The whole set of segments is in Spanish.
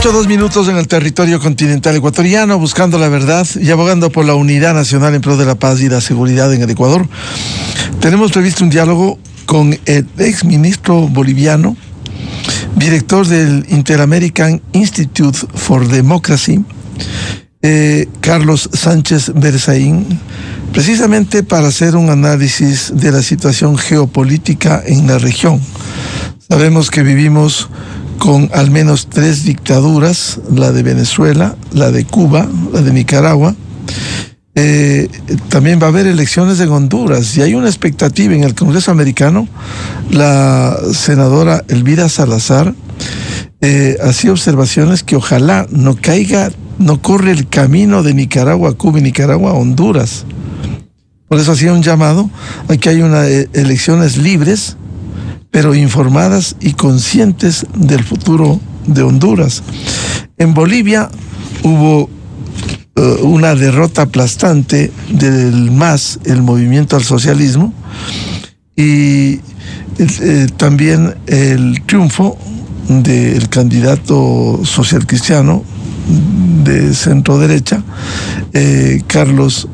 8:02 en el territorio continental ecuatoriano, buscando la verdad y abogando por la unidad nacional en pro de la paz y la seguridad en el Ecuador. Tenemos previsto un diálogo con el exministro boliviano, director del Inter-American Institute for Democracy, Carlos Sánchez Berzaín, precisamente para hacer un análisis de la situación geopolítica en la región. Sabemos que vivimos con al menos 3 dictaduras, la de Venezuela, la de Cuba, la de Nicaragua. También va a haber elecciones en Honduras y hay una expectativa en el Congreso americano. La senadora Elvira Salazar hacía observaciones que ojalá no corre el camino de Nicaragua a Cuba y Nicaragua a Honduras. Por eso hacía un llamado a que haya unas elecciones libres, pero informadas y conscientes del futuro de Honduras. En Bolivia hubo una derrota aplastante del MAS, el Movimiento al Socialismo, y también el triunfo del candidato social cristiano de centro derecha, Carlos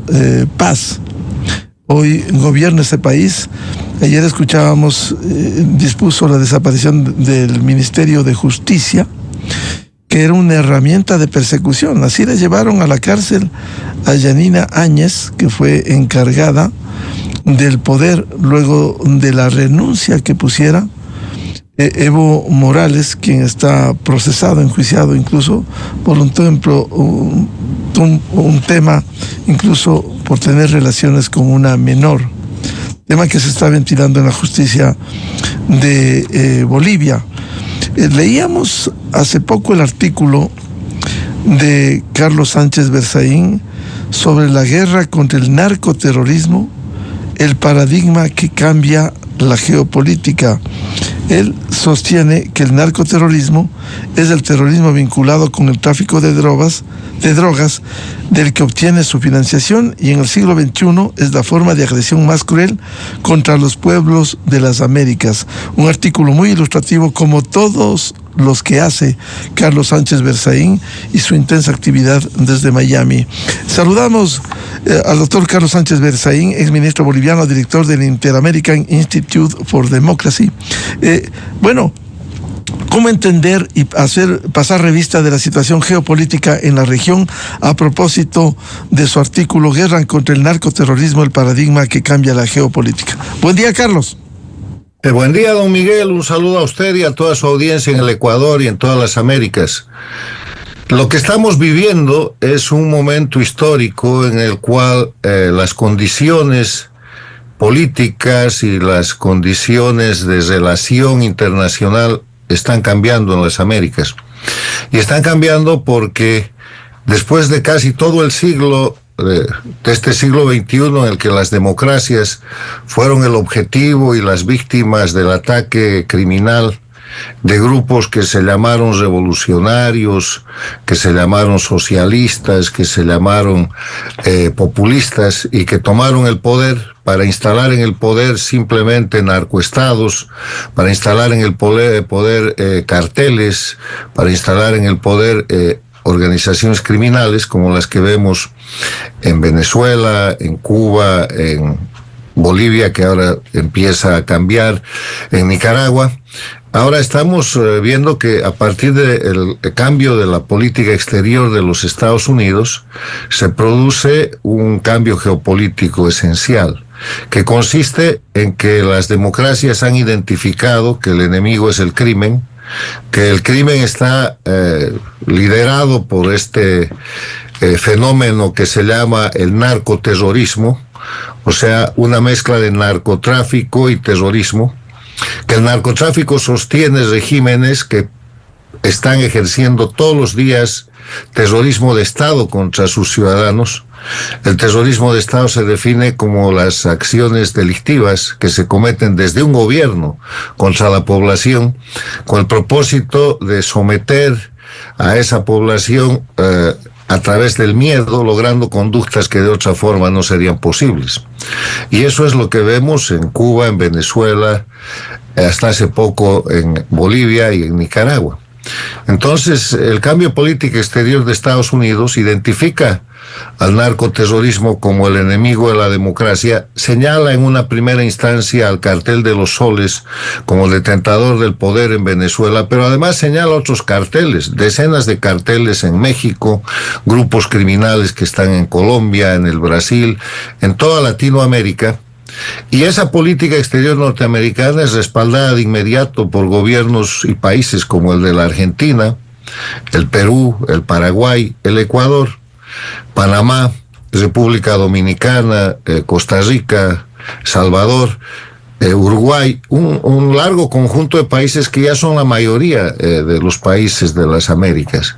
Paz. Hoy gobierna este país. Ayer escuchábamos, dispuso la desaparición del Ministerio de Justicia, que era una herramienta de persecución. Así le llevaron a la cárcel a Yanina Áñez, que fue encargada del poder luego de la renuncia que pusiera Evo Morales, quien está procesado, enjuiciado incluso por un tema, incluso por tener relaciones con una menor. Tema que se está ventilando en la justicia de Bolivia. Leíamos hace poco el artículo de Carlos Sánchez Berzaín sobre la guerra contra el narcoterrorismo, el paradigma que cambia la geopolítica. Él sostiene que el narcoterrorismo es el terrorismo vinculado con el tráfico de drogas, del que obtiene su financiación, y en el siglo XXI es la forma de agresión más cruel contra los pueblos de las Américas. Un artículo muy ilustrativo, como todos los que hace Carlos Sánchez Berzaín y su intensa actividad desde Miami. Saludamos al doctor Carlos Sánchez Berzaín, exministro boliviano, director del Inter-American Institute for Democracy. ¿Cómo entender y pasar revista de la situación geopolítica en la región a propósito de su artículo Guerra contra el narcoterrorismo, el paradigma que cambia la geopolítica? Buen día, Carlos. Buen día, don Miguel. Un saludo a usted y a toda su audiencia en el Ecuador y en todas las Américas. Lo que estamos viviendo es un momento histórico en el cual las condiciones políticas y las condiciones de relación internacional están cambiando en las Américas. Y están cambiando porque después de casi todo el siglo, de este siglo XXI, en el que las democracias fueron el objetivo y las víctimas del ataque criminal de grupos que se llamaron revolucionarios, que se llamaron socialistas, que se llamaron populistas, y que tomaron el poder para instalar en el poder simplemente narcoestados, para instalar en el poder carteles, para instalar en el poder organizaciones criminales como las que vemos en Venezuela, en Cuba, en Bolivia, que ahora empieza a cambiar, en Nicaragua. Ahora estamos viendo que a partir del cambio de la política exterior de los Estados Unidos se produce un cambio geopolítico esencial, que consiste en que las democracias han identificado que el enemigo es el crimen, que el crimen está liderado por este fenómeno que se llama el narcoterrorismo, o sea, una mezcla de narcotráfico y terrorismo, que el narcotráfico sostiene regímenes que están ejerciendo todos los días terrorismo de Estado contra sus ciudadanos. El terrorismo de Estado se define como las acciones delictivas que se cometen desde un gobierno contra la población, con el propósito de someter a esa población a través del miedo, logrando conductas que de otra forma no serían posibles. Y eso es lo que vemos en Cuba, en Venezuela, hasta hace poco en Bolivia y en Nicaragua. Entonces, el cambio político exterior de Estados Unidos identifica al narcoterrorismo como el enemigo de la democracia, señala en una primera instancia al cartel de los soles como detentador del poder en Venezuela, pero además señala otros carteles, decenas de carteles en México, grupos criminales que están en Colombia, en el Brasil, en toda Latinoamérica. Y esa política exterior norteamericana es respaldada de inmediato por gobiernos y países como el de la Argentina, el Perú, el Paraguay, el Ecuador, Panamá, República Dominicana, Costa Rica, Salvador, Uruguay, un largo conjunto de países que ya son la mayoría de los países de las Américas.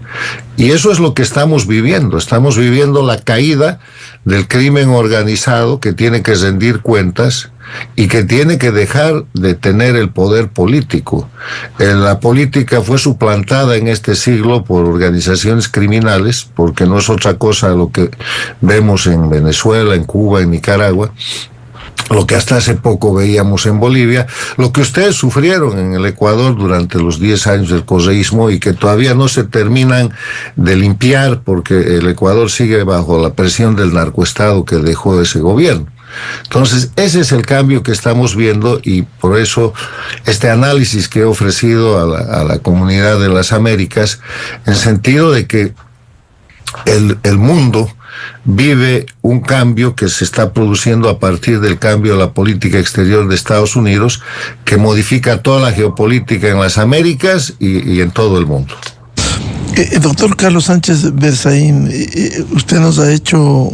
Y eso es lo que estamos viviendo la caída del crimen organizado que tiene que rendir cuentas y que tiene que dejar de tener el poder político. La política fue suplantada en este siglo por organizaciones criminales, porque no es otra cosa lo que vemos en Venezuela, en Cuba, en Nicaragua, lo que hasta hace poco veíamos en Bolivia, lo que ustedes sufrieron en el Ecuador durante los 10 años del correísmo y que todavía no se terminan de limpiar porque el Ecuador sigue bajo la presión del narcoestado que dejó ese gobierno. Entonces, ese es el cambio que estamos viendo y por eso este análisis que he ofrecido a la comunidad de las Américas, en sentido de que el mundo vive un cambio que se está produciendo a partir del cambio de la política exterior de Estados Unidos, que modifica toda la geopolítica en las Américas y en todo el mundo. Doctor Carlos Sánchez Berzaín, usted nos ha hecho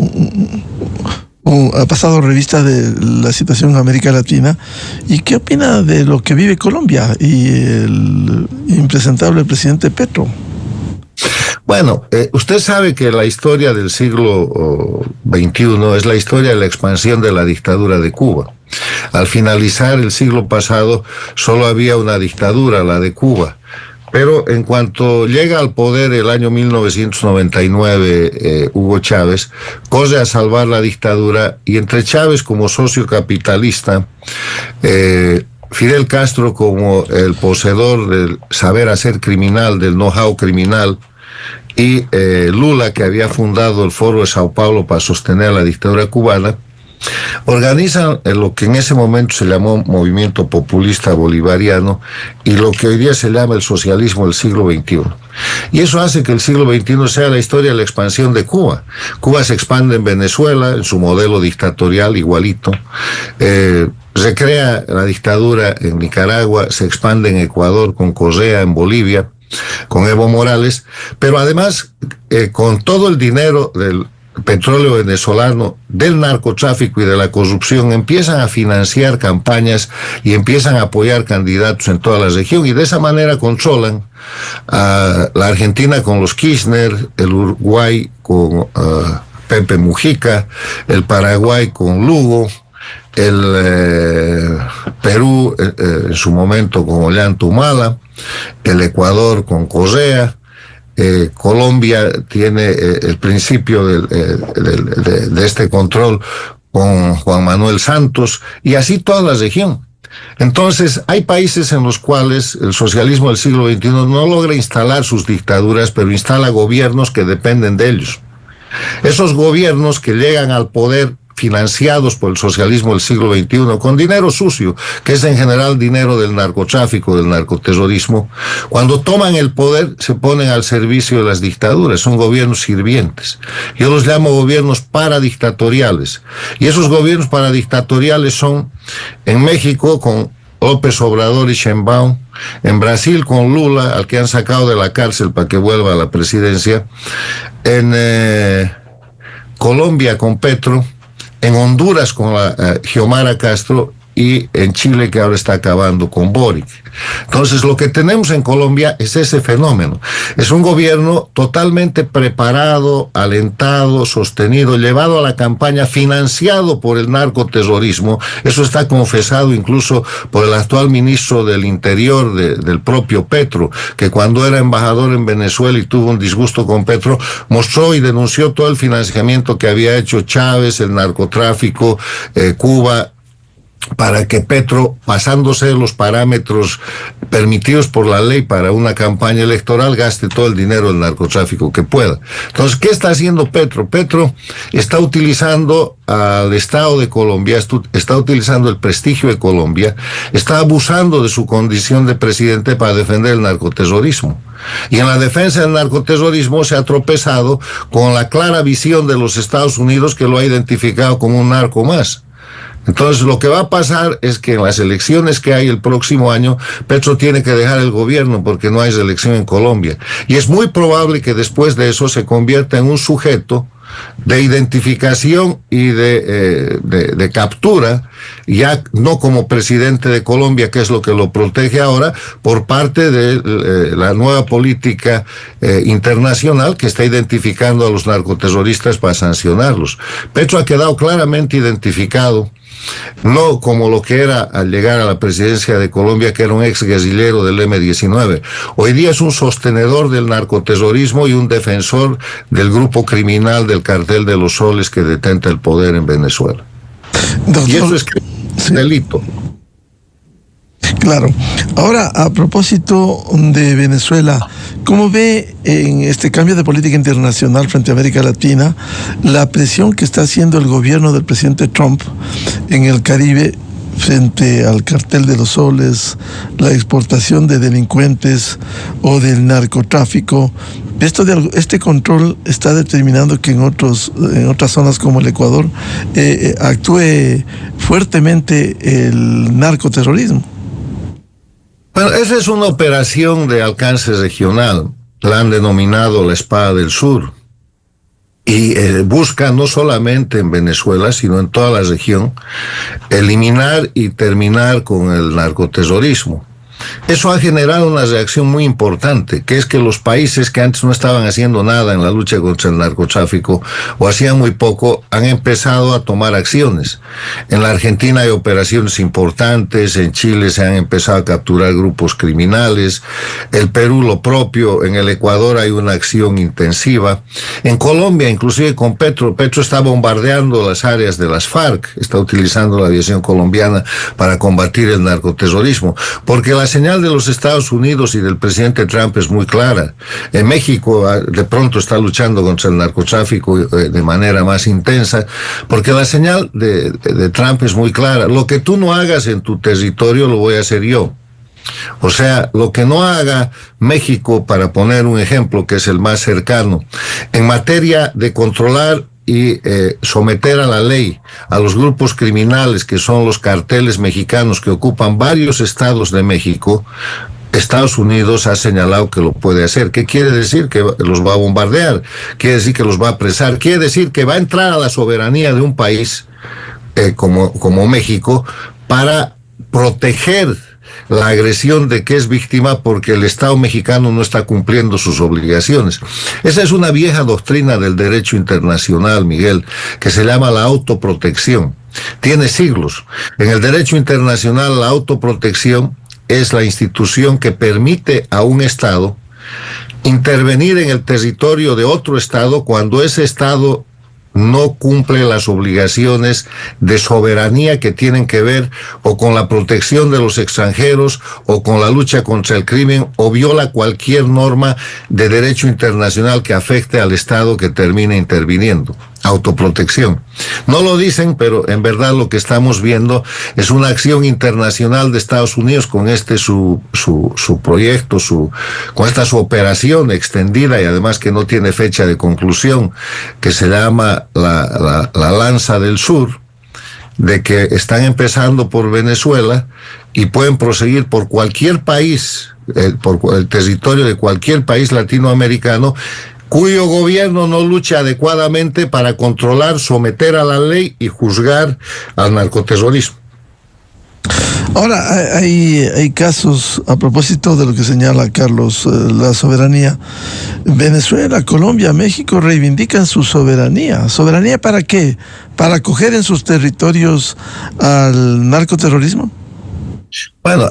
ha pasado revista de la situación en América Latina. ¿Y qué opina de lo que vive Colombia y el impresentable presidente Petro? Bueno, usted sabe que la historia del siglo XXI es la historia de la expansión de la dictadura de Cuba. Al finalizar el siglo pasado, solo había una dictadura, la de Cuba. Pero en cuanto llega al poder el año 1999, Hugo Chávez, corre a salvar la dictadura y entre Chávez como socio capitalista, Fidel Castro como el poseedor del saber hacer criminal, del know-how criminal, y Lula, que había fundado el Foro de Sao Paulo para sostener la dictadura cubana, organizan lo que en ese momento se llamó movimiento populista bolivariano y lo que hoy día se llama el socialismo del siglo XXI. Y eso hace que el siglo XXI sea la historia de la expansión de Cuba. Cuba se expande en Venezuela, en su modelo dictatorial igualito, recrea la dictadura en Nicaragua, se expande en Ecuador con Correa, en Bolivia con Evo Morales, pero además con todo el dinero del petróleo venezolano, del narcotráfico y de la corrupción, empiezan a financiar campañas y empiezan a apoyar candidatos en toda la región y de esa manera controlan a la Argentina con los Kirchner, el Uruguay con Pepe Mujica, el Paraguay con Lugo, el Perú en su momento con Ollanta Humala, el Ecuador con Correa, Colombia tiene el principio de este control con Juan Manuel Santos y así toda la región. Entonces, hay países en los cuales el socialismo del siglo XXI no logra instalar sus dictaduras, pero instala gobiernos que dependen de ellos. Esos gobiernos que llegan al poder financiados por el socialismo del siglo XXI, con dinero sucio, que es en general dinero del narcotráfico, del narcoterrorismo, cuando toman el poder se ponen al servicio de las dictaduras, son gobiernos sirvientes. Yo los llamo gobiernos paradictatoriales. Y esos gobiernos paradictatoriales son en México con López Obrador y Sheinbaum, en Brasil con Lula, al que han sacado de la cárcel para que vuelva a la presidencia, en Colombia con Petro, en Honduras con la Xiomara Castro y en Chile, que ahora está acabando con Boric. Entonces, lo que tenemos en Colombia es ese fenómeno. Es un gobierno totalmente preparado, alentado, sostenido, llevado a la campaña, financiado por el narcoterrorismo. Eso está confesado incluso por el actual ministro del Interior del propio Petro, que cuando era embajador en Venezuela y tuvo un disgusto con Petro, mostró y denunció todo el financiamiento que había hecho Chávez, el narcotráfico, Cuba, para que Petro, pasándose los parámetros permitidos por la ley para una campaña electoral, gaste todo el dinero del narcotráfico que pueda. Entonces, ¿qué está haciendo Petro? Petro está utilizando al Estado de Colombia, está utilizando el prestigio de Colombia, está abusando de su condición de presidente para defender el narcoterrorismo. Y en la defensa del narcoterrorismo se ha tropezado con la clara visión de los Estados Unidos, que lo ha identificado como un narco más. Entonces, lo que va a pasar es que en las elecciones que hay el próximo año, Petro tiene que dejar el gobierno porque no hay reelección en Colombia. Y es muy probable que después de eso se convierta en un sujeto de identificación y de captura, ya no como presidente de Colombia, que es lo que lo protege ahora, por parte de la nueva política internacional que está identificando a los narcoterroristas para sancionarlos. Petro ha quedado claramente identificado, no como lo que era al llegar a la presidencia de Colombia, que era un ex guerrillero del M-19. Hoy día es un sostenedor del narcoterrorismo y un defensor del grupo criminal del Cartel de los Soles que detenta el poder en Venezuela. Doctor, y eso es delito. Claro. Ahora, a propósito de Venezuela, ¿cómo ve en este cambio de política internacional frente a América Latina la presión que está haciendo el gobierno del presidente Trump en el Caribe frente al Cartel de los Soles, la exportación de delincuentes o del narcotráfico? Este control está determinando que en otras zonas como el Ecuador actúe fuertemente el narcoterrorismo. Bueno, esa es una operación de alcance regional, la han denominado la Espada del Sur, y busca no solamente en Venezuela, sino en toda la región, eliminar y terminar con el narcoterrorismo. Eso ha generado una reacción muy importante, que es que los países que antes no estaban haciendo nada en la lucha contra el narcotráfico o hacían muy poco, han empezado a tomar acciones. En la Argentina hay operaciones importantes, en Chile se han empezado a capturar grupos criminales, el Perú lo propio, en el Ecuador hay una acción intensiva. En Colombia, inclusive con Petro está bombardeando las áreas de las FARC, está utilizando la aviación colombiana para combatir el narcoterrorismo, porque la señal de los Estados Unidos y del presidente Trump es muy clara. En México de pronto está luchando contra el narcotráfico de manera más intensa, porque la señal de Trump es muy clara. Lo que tú no hagas en tu territorio lo voy a hacer yo. O sea, lo que no haga México, para poner un ejemplo que es el más cercano, en materia de controlar y someter a la ley a los grupos criminales que son los carteles mexicanos que ocupan varios estados de México, Estados Unidos ha señalado que lo puede hacer. ¿Qué quiere decir? Que los va a bombardear, quiere decir que los va a apresar, quiere decir que va a entrar a la soberanía de un país como México para proteger la agresión de que es víctima porque el Estado mexicano no está cumpliendo sus obligaciones. Esa es una vieja doctrina del derecho internacional, Miguel, que se llama la autoprotección. Tiene siglos. En el derecho internacional, la autoprotección es la institución que permite a un Estado intervenir en el territorio de otro Estado cuando ese Estado no cumple las obligaciones de soberanía que tienen que ver o con la protección de los extranjeros o con la lucha contra el crimen o viola cualquier norma de derecho internacional que afecte al Estado que termine interviniendo. Autoprotección. No lo dicen, pero en verdad lo que estamos viendo es una acción internacional de Estados Unidos con su proyecto, con esta su operación extendida y además que no tiene fecha de conclusión, que se llama la Lanza del Sur, de que están empezando por Venezuela y pueden proseguir por cualquier país, por el territorio de cualquier país latinoamericano cuyo gobierno no lucha adecuadamente para controlar, someter a la ley y juzgar al narcoterrorismo. Ahora, hay casos, a propósito de lo que señala Carlos, la soberanía. Venezuela, Colombia, México reivindican su soberanía. ¿Soberanía para qué? ¿Para acoger en sus territorios al narcoterrorismo? Bueno,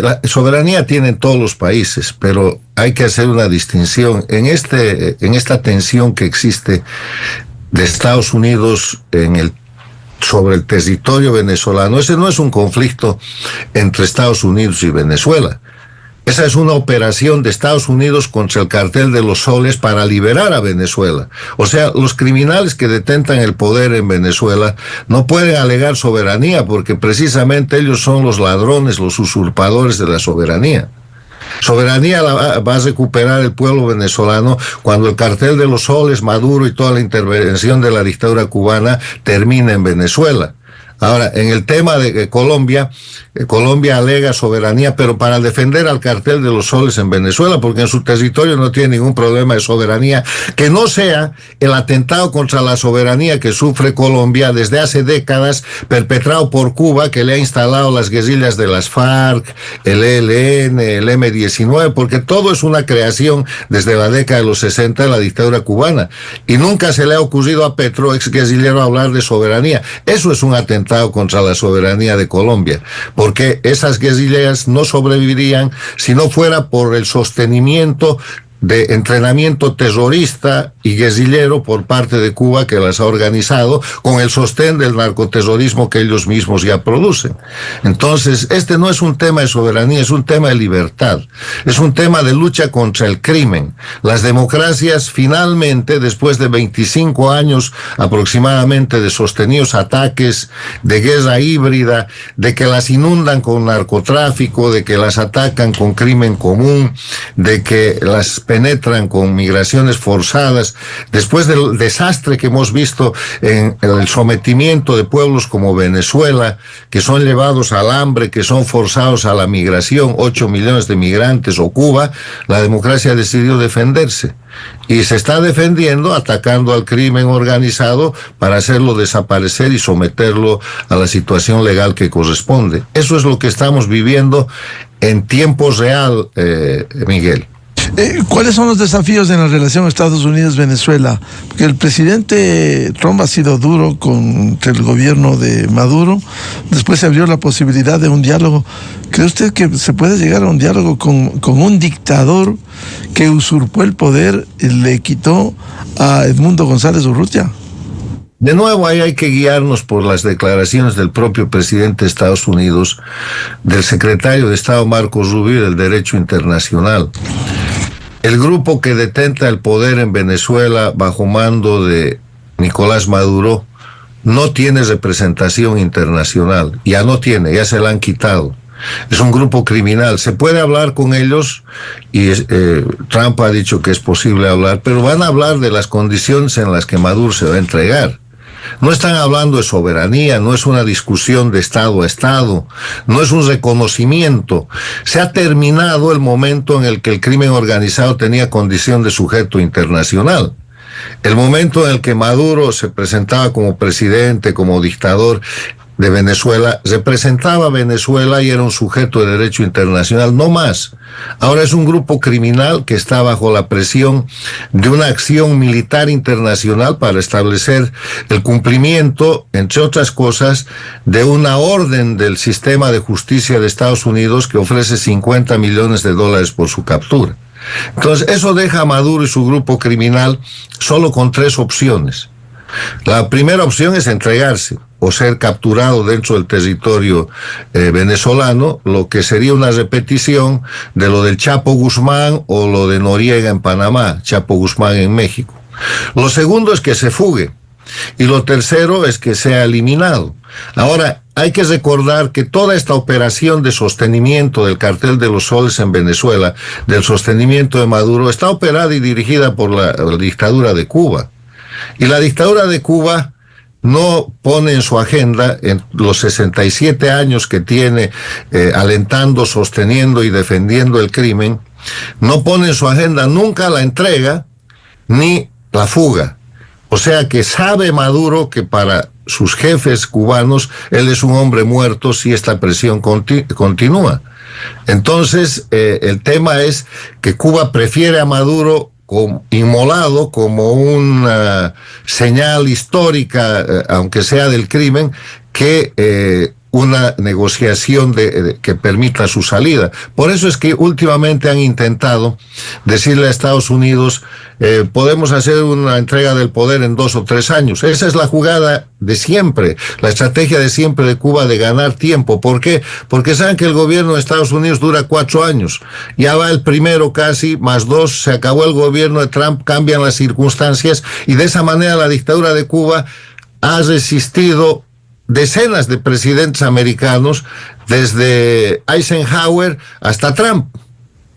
la soberanía tienen todos los países, pero hay que hacer una distinción. En esta tensión que existe de Estados Unidos en el sobre el territorio venezolano. Ese no es un conflicto entre Estados Unidos y Venezuela. Esa es una operación de Estados Unidos contra el cartel de los soles para liberar a Venezuela. O sea, los criminales que detentan el poder en Venezuela no pueden alegar soberanía porque precisamente ellos son los ladrones, los usurpadores de la soberanía. Soberanía la va a recuperar el pueblo venezolano cuando el cartel de los soles, Maduro y toda la intervención de la dictadura cubana termine en Venezuela. Ahora, en el tema de Colombia, Colombia alega soberanía, pero para defender al cartel de los soles en Venezuela, porque en su territorio no tiene ningún problema de soberanía, que no sea el atentado contra la soberanía que sufre Colombia desde hace décadas, perpetrado por Cuba, que le ha instalado las guerrillas de las FARC, el ELN, el M-19, porque todo es una creación desde la década de los 60 de la dictadura cubana. Y nunca se le ha ocurrido a Petro, ex guerrillero, hablar de soberanía. Eso es un atentado contra la soberanía de Colombia, porque esas guerrillas no sobrevivirían si no fuera por el sostenimiento de entrenamiento terrorista y guerrillero por parte de Cuba, que las ha organizado con el sostén del narcoterrorismo que ellos mismos ya producen. Entonces, este no es un tema de soberanía, es un tema de libertad, es un tema de lucha contra el crimen. Las democracias finalmente, después de 25 años aproximadamente de sostenidos ataques, de guerra híbrida, de que las inundan con narcotráfico, de que las atacan con crimen común, de que las penetran con migraciones forzadas, después del desastre que hemos visto en el sometimiento de pueblos como Venezuela, que son llevados al hambre, que son forzados a la migración, 8 millones de migrantes, o Cuba, la democracia ha decidido defenderse. Y se está defendiendo atacando al crimen organizado para hacerlo desaparecer y someterlo a la situación legal que corresponde. Eso es lo que estamos viviendo en tiempo real, Miguel. ¿Cuáles son los desafíos en la relación Estados Unidos-Venezuela? Porque el presidente Trump ha sido duro contra el gobierno de Maduro, después se abrió la posibilidad de un diálogo. ¿Cree usted que se puede llegar a un diálogo con un dictador que usurpó el poder y le quitó a Edmundo González Urrutia? De nuevo, ahí hay que guiarnos por las declaraciones del propio presidente de Estados Unidos, del secretario de Estado Marco Rubio y del Derecho Internacional. El grupo que detenta el poder en Venezuela bajo mando de Nicolás Maduro no tiene representación internacional, ya no tiene, ya se la han quitado. Es un grupo criminal. Se puede hablar con ellos y Trump ha dicho que es posible hablar, pero van a hablar de las condiciones en las que Maduro se va a entregar. No están hablando de soberanía, no es una discusión de Estado a Estado, no es un reconocimiento. Se ha terminado el momento en el que el crimen organizado tenía condición de sujeto internacional. El momento en el que Maduro se presentaba como presidente, como dictador de Venezuela, representaba a Venezuela y era un sujeto de derecho internacional, no más. Ahora es un grupo criminal que está bajo la presión de una acción militar internacional para establecer el cumplimiento, entre otras cosas, de una orden del sistema de justicia de Estados Unidos que ofrece $50 millones por su captura. Entonces, eso deja a Maduro y su grupo criminal solo con 3 opciones. La primera opción es entregarse o ser capturado dentro del territorio venezolano, lo que sería una repetición de lo del Chapo Guzmán o lo de Noriega en Panamá, Chapo Guzmán en México. Lo segundo es que se fugue y lo tercero es que sea eliminado. Ahora, hay que recordar que toda esta operación de sostenimiento del cartel de los soles en Venezuela, del sostenimiento de Maduro, está operada y dirigida por la dictadura de Cuba. Y la dictadura de Cuba no pone en su agenda, en los 67 años que tiene alentando, sosteniendo y defendiendo el crimen, no pone en su agenda nunca la entrega ni la fuga. O sea que sabe Maduro que para sus jefes cubanos él es un hombre muerto si esta presión continúa. Entonces el tema es que Cuba prefiere a Maduro inmolado como una señal histórica, aunque sea del crimen, que una negociación que permita su salida. Por eso es que últimamente han intentado decirle a Estados Unidos, podemos hacer una entrega del poder en 2 o 3 años. Esa es la jugada de siempre, la estrategia de siempre de Cuba de ganar tiempo. ¿Por qué? Porque saben que el gobierno de Estados Unidos dura 4 años. Ya va el primero casi, más 2, se acabó el gobierno de Trump, cambian las circunstancias y de esa manera la dictadura de Cuba ha resistido decenas de presidentes americanos, desde Eisenhower hasta Trump.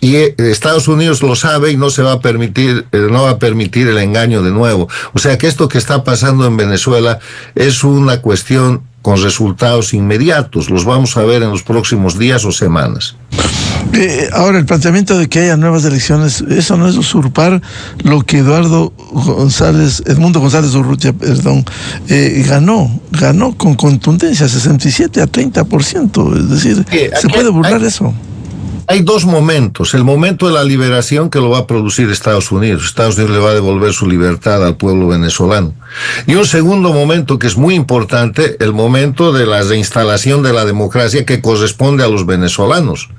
Y Estados Unidos lo sabe y no va a permitir el engaño de nuevo. O sea que esto que está pasando en Venezuela es una cuestión con resultados inmediatos. Los vamos a ver en los próximos días o semanas. Ahora, el planteamiento de que haya nuevas elecciones, eso no es usurpar lo que Edmundo González Urrutia, ganó con contundencia, 67-30%. Es decir, ¿se puede burlar eso? Hay 2 momentos. El momento de la liberación, que lo va a producir Estados Unidos. Estados Unidos le va a devolver su libertad al pueblo venezolano. Y un segundo momento que es muy importante, el momento de la reinstalación de la democracia que corresponde a los venezolanos.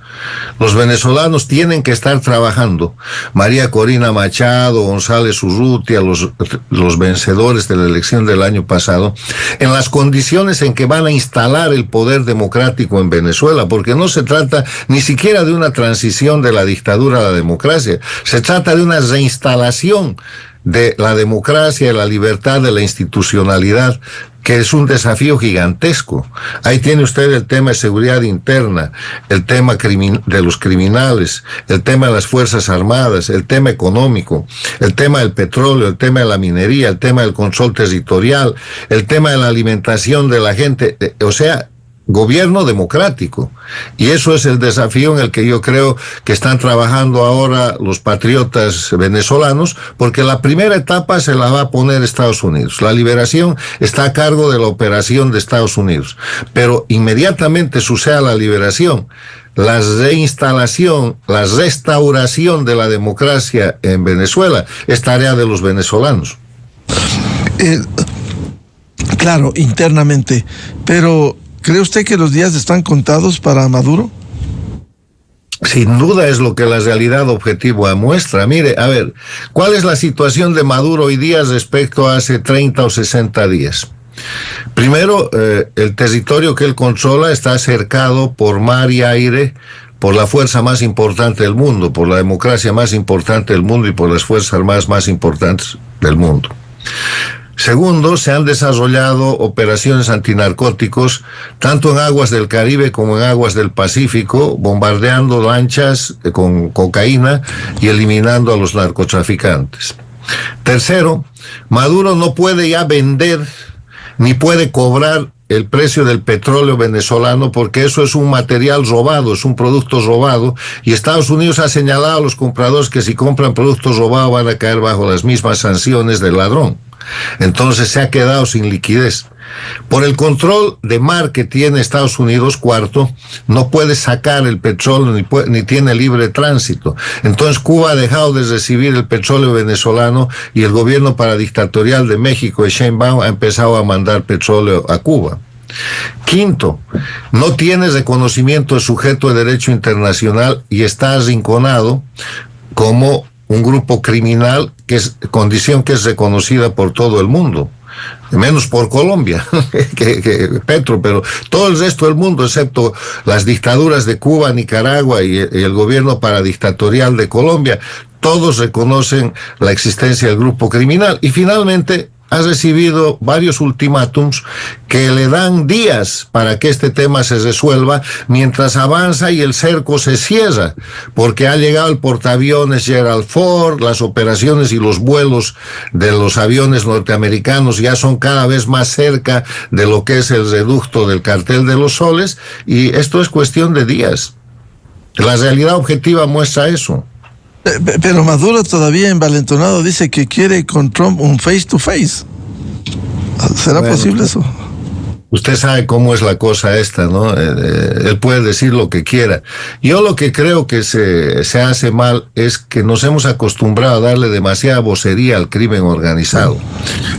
Los venezolanos tienen que estar trabajando. María Corina Machado, González Urrutia, los vencedores de la elección del año pasado, en las condiciones en que van a instalar el poder democrático en Venezuela, porque no se trata ni siquiera de una transición de la dictadura a la democracia, se trata de una reinstalación de la democracia, de la libertad, de la institucionalidad, que es un desafío gigantesco. Ahí tiene usted el tema de seguridad interna, el tema de los criminales, el tema de las Fuerzas Armadas, el tema económico, el tema del petróleo, el tema de la minería, el tema del control territorial, el tema de la alimentación de la gente, o sea, gobierno democrático. Y eso es el desafío en el que yo creo que están trabajando ahora los patriotas venezolanos, porque la primera etapa se la va a poner Estados Unidos. La liberación está a cargo de la operación de Estados Unidos. Pero inmediatamente suceda la liberación, la reinstalación, la restauración de la democracia en Venezuela es tarea de los venezolanos. Claro, internamente, pero ¿cree usted que los días están contados para Maduro? Sin duda es lo que la realidad objetiva muestra. Mire, a ver, ¿cuál es la situación de Maduro hoy día respecto a hace 30 o 60 días? Primero, el territorio que él controla está cercado por mar y aire, por la fuerza más importante del mundo, por la democracia más importante del mundo y por las fuerzas armadas más importantes del mundo. Segundo, se han desarrollado operaciones antinarcóticos tanto en aguas del Caribe como en aguas del Pacífico, bombardeando lanchas con cocaína y eliminando a los narcotraficantes. Tercero, Maduro no puede ya vender ni puede cobrar el precio del petróleo venezolano, porque eso es un material robado, es un producto robado, y Estados Unidos ha señalado a los compradores que si compran productos robados van a caer bajo las mismas sanciones del ladrón. Entonces se ha quedado sin liquidez. Por el control de mar que tiene Estados Unidos, cuarto, no puede sacar el petróleo ni tiene libre tránsito. Entonces Cuba ha dejado de recibir el petróleo venezolano y el gobierno paradictatorial de México de Sheinbaum ha empezado a mandar petróleo a Cuba. Quinto, no tiene reconocimiento de sujeto de derecho internacional y está arrinconado como un grupo criminal, que es condición que es reconocida por todo el mundo, menos por Colombia, que Petro, pero todo el resto del mundo, excepto las dictaduras de Cuba, Nicaragua y el gobierno paradictatorial de Colombia, todos reconocen la existencia del grupo criminal. Y finalmente ha recibido varios ultimátums que le dan días para que este tema se resuelva mientras avanza y el cerco se cierra, porque ha llegado el portaaviones Gerald Ford, las operaciones y los vuelos de los aviones norteamericanos ya son cada vez más cerca de lo que es el reducto del Cartel de los Soles, y esto es cuestión de días. La realidad objetiva muestra eso. Pero Maduro todavía envalentonado dice que quiere con Trump un face to face. ¿Será posible eso? Usted sabe cómo es la cosa esta, ¿no? Él puede decir lo que quiera. Yo lo que creo que se hace mal es que nos hemos acostumbrado a darle demasiada vocería al crimen organizado.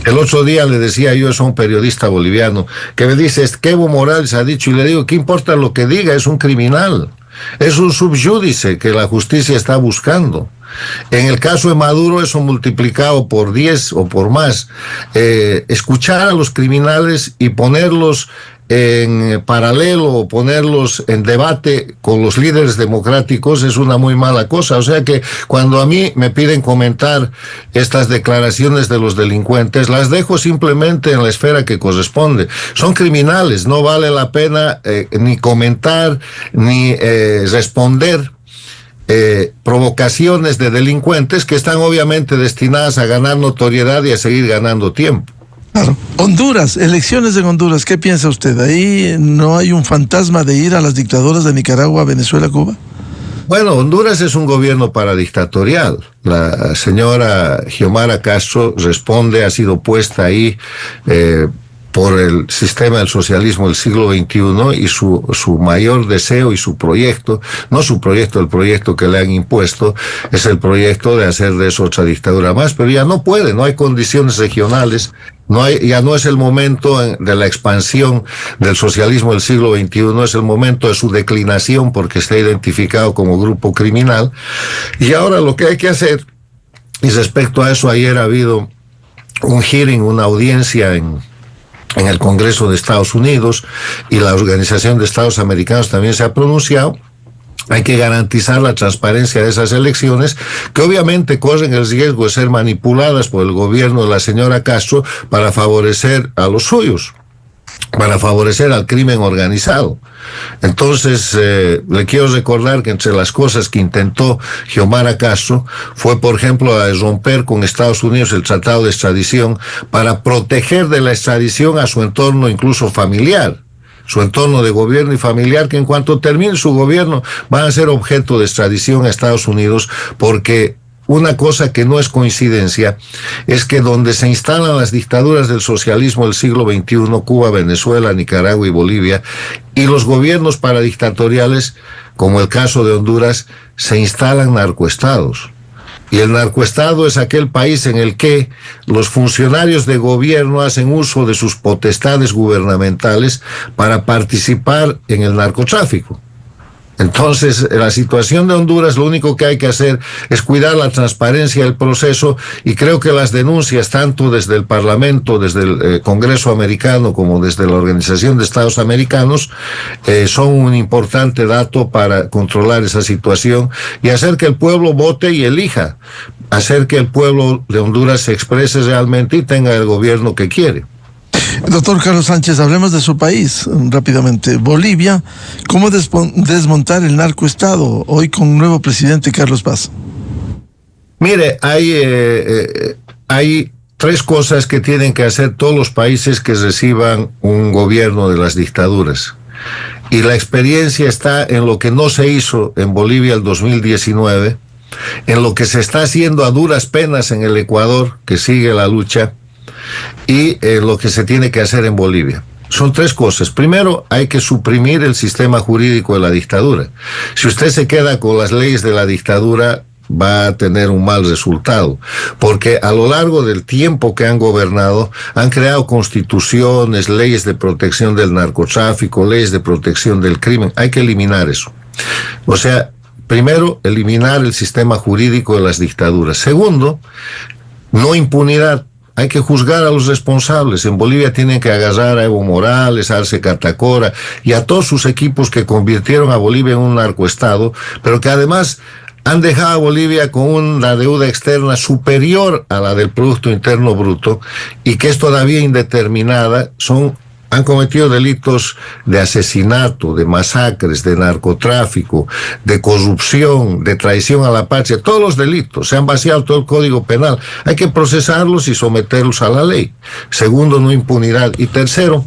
El otro día le decía yo a un periodista boliviano que me dice, que Evo Morales ha dicho, y le digo, ¿qué importa lo que diga? Es un criminal. Es un subyúdice que la justicia está buscando. En el caso de Maduro, eso multiplicado por 10 o por más. Escuchar a los criminales y ponerlos en paralelo o ponerlos en debate con los líderes democráticos es una muy mala cosa. O sea que cuando a mí me piden comentar estas declaraciones de los delincuentes, las dejo simplemente en la esfera que corresponde. Son criminales, no vale la pena ni comentar ni responder provocaciones de delincuentes que están obviamente destinadas a ganar notoriedad y a seguir ganando tiempo. Claro. Honduras, elecciones en Honduras, ¿qué piensa usted? ¿Ahí no hay un fantasma de ir a las dictaduras de Nicaragua, Venezuela, Cuba? Bueno, Honduras es un gobierno paradictatorial. La señora Xiomara Castro responde, ha sido puesta ahí por el sistema del socialismo del siglo XXI, y su mayor deseo y su proyecto, no su proyecto, el proyecto que le han impuesto, es el proyecto de hacer de eso otra dictadura más, pero ya no puede, no hay condiciones regionales, ya no es el momento de la expansión del socialismo del siglo XXI, es el momento de su declinación porque está identificado como grupo criminal. Y ahora lo que hay que hacer, y respecto a eso, ayer ha habido un hearing, una audiencia en el Congreso de Estados Unidos, y la Organización de Estados Americanos también se ha pronunciado. Hay que garantizar la transparencia de esas elecciones, que obviamente corren el riesgo de ser manipuladas por el gobierno de la señora Castro para favorecer a los suyos, para favorecer al crimen organizado. Entonces, le quiero recordar que entre las cosas que intentó Xiomara Castro fue, por ejemplo, la de romper con Estados Unidos el tratado de extradición para proteger de la extradición a su entorno, incluso familiar, su entorno de gobierno y familiar, que en cuanto termine su gobierno van a ser objeto de extradición a Estados Unidos, porque una cosa que no es coincidencia es que donde se instalan las dictaduras del socialismo del siglo XXI, Cuba, Venezuela, Nicaragua y Bolivia, y los gobiernos paradictatoriales, como el caso de Honduras, se instalan narcoestados. Y el narcoestado es aquel país en el que los funcionarios de gobierno hacen uso de sus potestades gubernamentales para participar en el narcotráfico. Entonces, la situación de Honduras, lo único que hay que hacer es cuidar la transparencia del proceso, y creo que las denuncias, tanto desde el Parlamento, desde el Congreso americano, como desde la Organización de Estados Americanos, son un importante dato para controlar esa situación y hacer que el pueblo vote y elija, hacer que el pueblo de Honduras se exprese realmente y tenga el gobierno que quiere. Doctor Carlos Sánchez, hablemos de su país rápidamente. Bolivia, ¿cómo desmontar el narcoestado hoy con un nuevo presidente, Carlos Paz? Mire, hay tres cosas que tienen que hacer todos los países que reciban un gobierno de las dictaduras. Y la experiencia está en lo que no se hizo en Bolivia el 2019, en lo que se está haciendo a duras penas en el Ecuador, que sigue la lucha, y lo que se tiene que hacer en Bolivia. Son tres cosas. Primero, hay que suprimir el sistema jurídico de la dictadura. Si usted se queda con las leyes de la dictadura, va a tener un mal resultado, porque a lo largo del tiempo que han gobernado, han creado constituciones, leyes de protección del narcotráfico, leyes de protección del crimen. Hay que eliminar eso. O sea, primero, eliminar el sistema jurídico de las dictaduras. Segundo, no impunidad. Hay que juzgar a los responsables. En Bolivia tienen que agarrar a Evo Morales, a Arce Catacora y a todos sus equipos que convirtieron a Bolivia en un narcoestado, pero que además han dejado a Bolivia con una deuda externa superior a la del Producto Interno Bruto, y que es todavía indeterminada. Han cometido delitos de asesinato, de masacres, de narcotráfico, de corrupción, de traición a la patria, todos los delitos. Se han vaciado todo el Código Penal. Hay que procesarlos y someterlos a la ley. Segundo, no impunidad. Y tercero,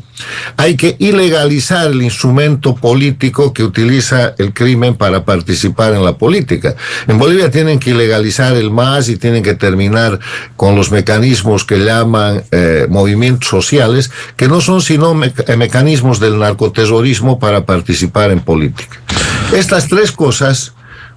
Hay que ilegalizar el instrumento político que utiliza el crimen para participar en la política. En Bolivia tienen que ilegalizar el MAS y tienen que terminar con los mecanismos que llaman movimientos sociales, que no son sino mecanismos del narcoterrorismo para participar en política. Estas tres cosas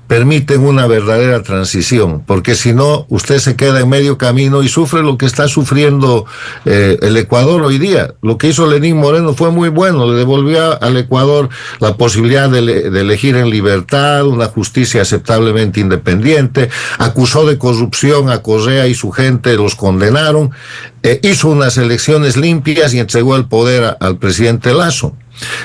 permiten una verdadera transición, porque si no, usted se queda en medio camino y sufre lo que está sufriendo el Ecuador hoy día. Lo que hizo Lenín Moreno fue muy bueno, le devolvió al Ecuador la posibilidad de elegir en libertad, una justicia aceptablemente independiente, acusó de corrupción a Correa y su gente, los condenaron, hizo unas elecciones limpias y entregó el poder al presidente Lasso.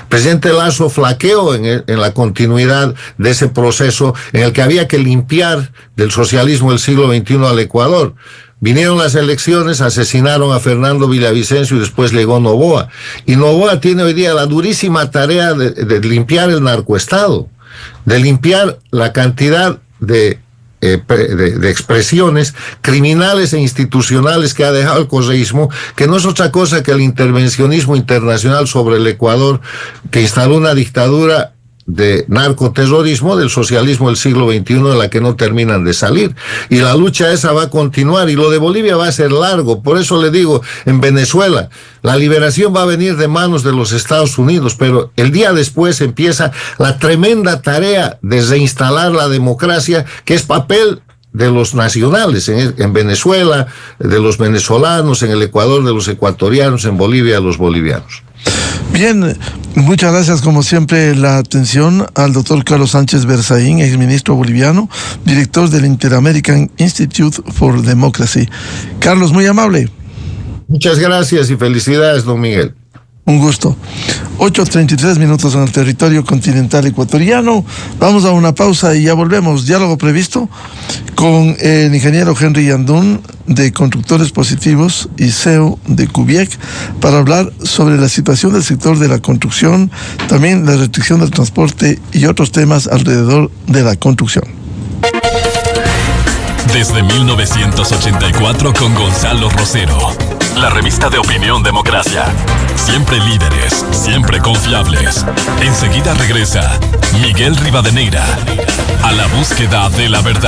El presidente Lasso flaqueó en la continuidad de ese proceso en el que había que limpiar del socialismo del siglo XXI al Ecuador. Vinieron las elecciones, asesinaron a Fernando Villavicencio y después llegó Noboa. Y Noboa tiene hoy día la durísima tarea de limpiar el narcoestado, de limpiar la cantidad de expresiones criminales e institucionales que ha dejado el correísmo, que no es otra cosa que el intervencionismo internacional sobre el Ecuador, que instaló una dictadura de narcoterrorismo del socialismo del siglo XXI de la que no terminan de salir. Y la lucha esa va a continuar, y lo de Bolivia va a ser largo. Por eso le digo, en Venezuela, la liberación va a venir de manos de los Estados Unidos, pero el día después empieza la tremenda tarea de reinstalar la democracia, que es papel de los nacionales, en Venezuela, de los venezolanos, en el Ecuador, de los ecuatorianos, en Bolivia, de los bolivianos. Bien, muchas gracias como siempre la atención al doctor Carlos Sánchez Berzaín, exministro boliviano, director del Inter-American Institute for Democracy. Carlos, muy amable. Muchas gracias y felicidades, don Miguel. Un gusto. 8:33 minutos en el territorio continental ecuatoriano. Vamos a una pausa y ya volvemos. Diálogo previsto con el ingeniero Henry Yandún de Constructores Positivos y CEO de Cubiec para hablar sobre la situación del sector de la construcción, también la restricción del transporte y otros temas alrededor de la construcción. Desde 1984 con Gonzalo Rosero. La revista de opinión Democracia. Siempre líderes, siempre confiables. Enseguida regresa Miguel Rivadeneira a la búsqueda de la verdad.